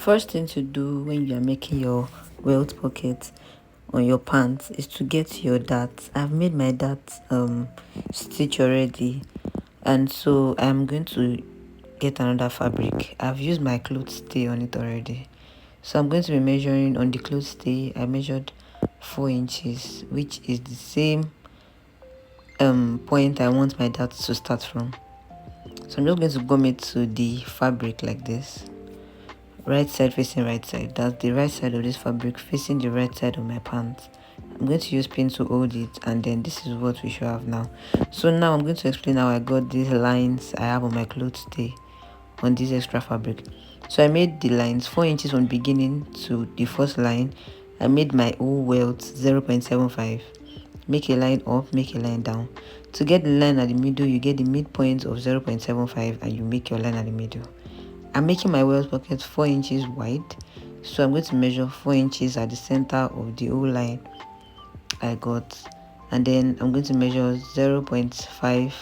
first thing to do when you are making your welt pocket on your pants is to get your darts. I've made my dart stitch already, and so I'm going to get another fabric. I've used my cloth stay on it already, so I'm going to be measuring on the cloth stay. I measured 4 inches, which is the same point I want my dart to start from. So I'm just going to gum it to the fabric like this, right side facing right side. That's the right side of this fabric facing the right side of my pants. I'm going to use pin to hold it, and then this is what we should have now. So now I'm going to explain how I got these lines I have on my clothes today on this extra fabric. So I made the lines 4 inches from beginning to the first line. I made my whole welt 0.75. Make a line up, make a line down. To get the line at the middle, you get the midpoint of 0.75 and you make your line at the middle. I'm making my welt pocket 4 inches wide, so I'm going to measure 4 inches at the center of the whole line I got, and then I'm going to measure 0.5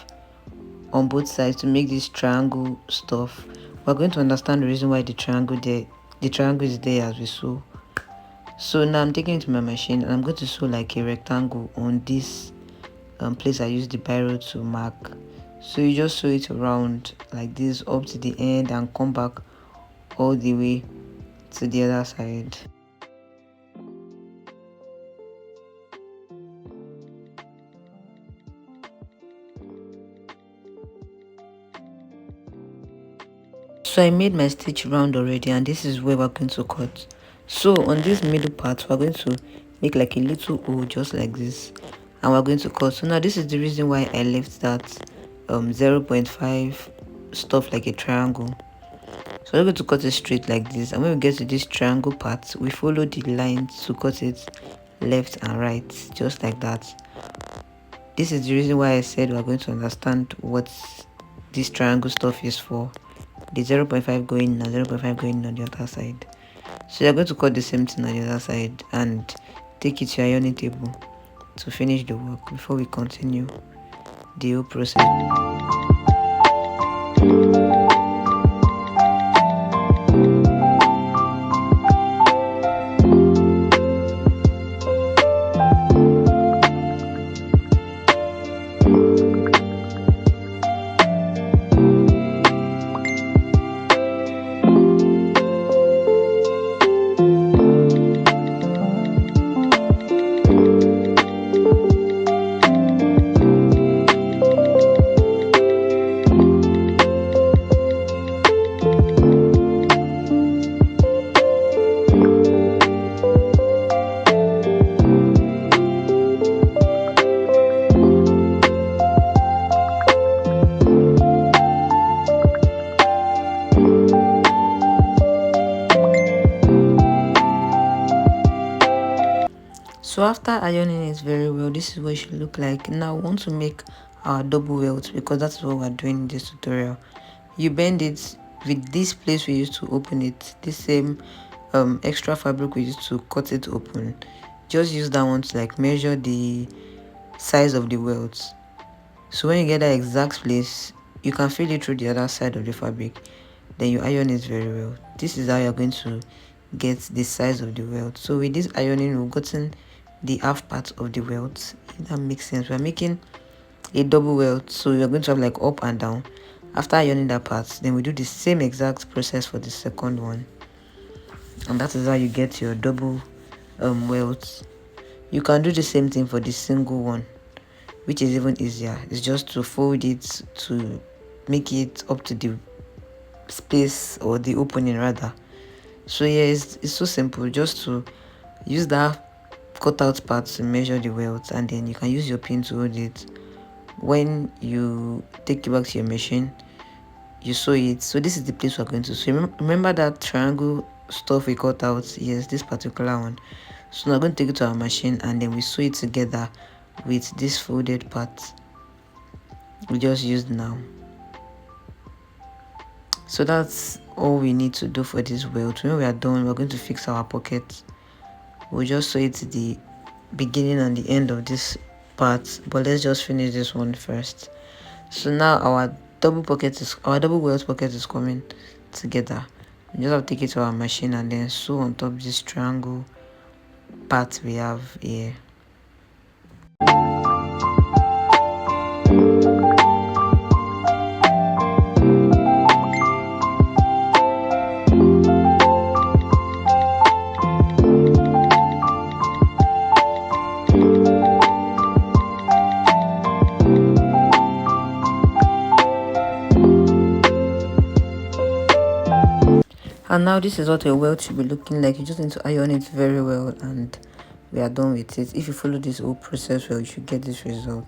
on both sides to make this triangle stuff. We're going to understand the reason why the triangle is there as we sew. So now I'm taking it to my machine and I'm going to sew like a rectangle on this place I used the biro to mark. So you just sew it around like this up to the end and come back all the way to the other side. So I made my stitch round already, and this is where we're going to cut. So on this middle part, we're going to make like a little hole just like this, and we're going to cut. So now this is the reason why I left that 0.5 stuff like a triangle. So we're going to cut it straight like this, and when we get to this triangle part, we follow the line to cut it left and right, just like that. This is the reason why I said we're going to understand what this triangle stuff is for. The 0.5 going in and 0.5 going in on the other side. So you're going to cut the same thing on the other side and take it to your ironing table to finish the work before we continue the whole process. So after ironing it very well, this is what it should look like. Now we want to make our double welt because that's what we're doing in this tutorial. You bend it with this place we used to open it, this same extra fabric we used to cut it open. Just use that one to like measure the size of the welt. So when you get that exact place, you can feel it through the other side of the fabric, then you iron it very well. This is how you're going to get the size of the welt. So with this ironing, we've gotten the half part of the welt, if that makes sense. We're making a double welt, so you're going to have like up and down. After ironing that part, then we do the same exact process for the second one, and that is how you get your double welt. You can do the same thing for the single one, which is even easier. It's just to fold it to make it up to the space or the opening rather. So yeah, it's so simple. Just to use that cutout part to measure the welt, and then you can use your pin to hold it. When you take it back to your machine, you sew it. So this is the place we're going to sew. Remember that triangle stuff we cut out? Yes, this particular one. So we're going to take it to our machine and then we sew it together with this folded part we just used now. So that's all we need to do for this welt. When we are done, we're going to fix our pocket. We'll just sew it to the beginning and the end of this part, but let's just finish this one first. So now our double welt pocket is coming together. We just have to take it to our machine and then sew on top this triangle part we have here. And now this is what a welt should be looking like. You just need to iron it very well and we are done with it. If you follow this whole process well, you should get this result.